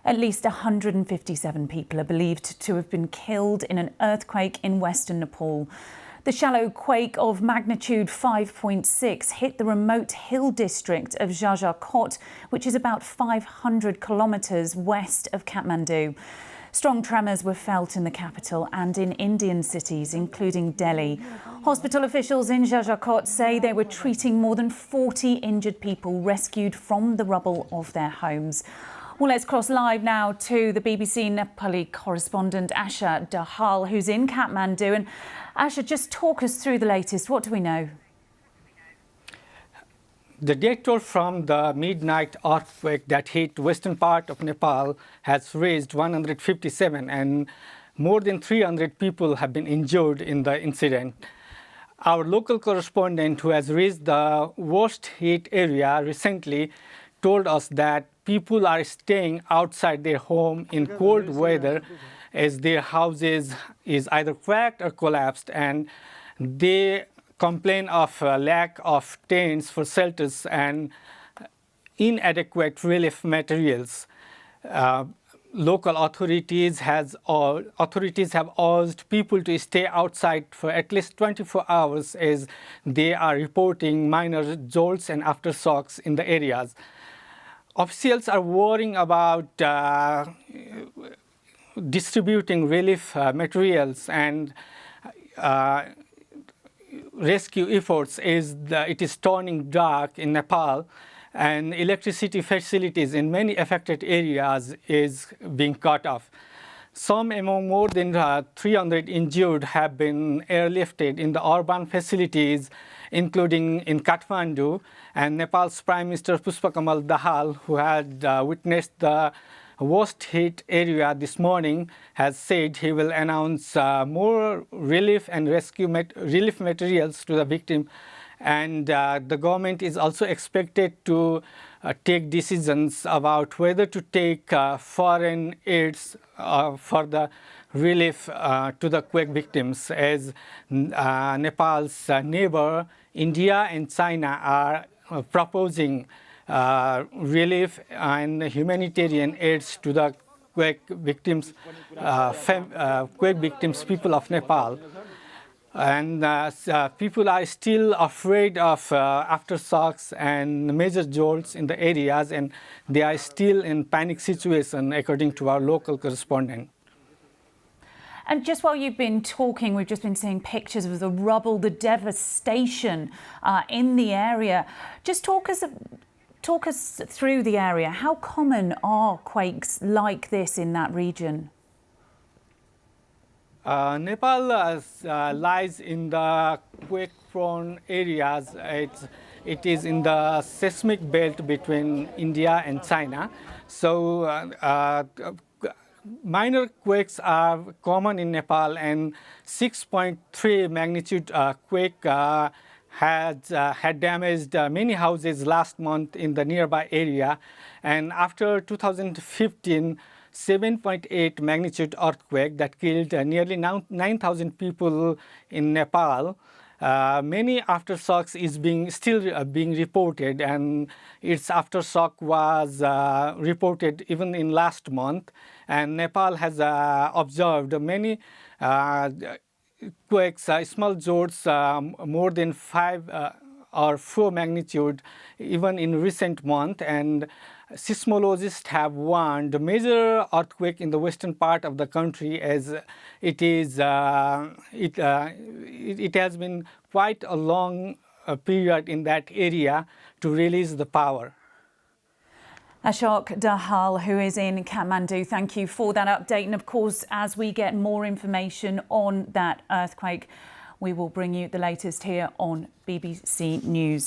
At least 157 people are believed to have been killed in an earthquake in western Nepal. The shallow quake of magnitude 5.6 hit the remote hill district of Jajakot, which is about 500 kilometres west of Kathmandu. Strong tremors were felt in the capital and in Indian cities, including Delhi. Hospital officials in Jajakot say they were treating more than 40 injured people rescued from the rubble of their homes. Well, let's cross live now to the BBC Nepali correspondent Asha Dahal, who's in Kathmandu. And Asha, just talk us through the latest. What do we know? The death toll from the midnight earthquake that hit western part of Nepal has reached 157, and more than 300 people have been injured in the incident. Our local correspondent, who has reached the worst hit area recently, told us that people are staying outside their home in cold weather as their houses is either cracked or collapsed, and they complain of lack of tents for shelters and inadequate relief materials. Local authorities have urged people to stay outside for at least 24 hours as they are reporting minor jolts and aftershocks in the areas. Officials are worrying about distributing relief materials and rescue efforts as it is turning dark in Nepal, and electricity facilities in many affected areas is being cut off. Some among more than 300 injured have been airlifted in the urban facilities, including in Kathmandu, and Nepal's Prime Minister Pushpakamal Dahal, who had witnessed the worst hit area this morning, has said he will announce more relief and relief materials to the victim. And the government is also expected to take decisions about whether to take foreign aids for the relief to the quake victims, as Nepal's neighbor India and China are proposing relief and humanitarian aids to the quake victims, people of Nepal. And people are still afraid of aftershocks and major jolts in the areas, and they are still in panic situation, according to our local correspondent. And just while you've been talking, we've just been seeing pictures of the rubble, the devastation in the area. Just talk us through the area. How common are quakes like this in that region? Nepal lies in the quake-prone areas. It is in the seismic belt between India and China. So minor quakes are common in Nepal, and 6.3 magnitude quake had damaged many houses last month in the nearby area. And after 2015, 7.8 magnitude earthquake that killed nearly 9,000 people in Nepal. Many aftershocks is still being reported, and its aftershock was reported even in last month. And Nepal has observed many quakes, small jolts, more than 5 or 4 magnitude, even in recent month. And seismologists have warned a major earthquake in the western part of the country, as it has been quite a long period in that area to release the power. Ashok Dahal, who is in Kathmandu, thank you for that update. And of course, as we get more information on that earthquake, we will bring you the latest here on BBC News.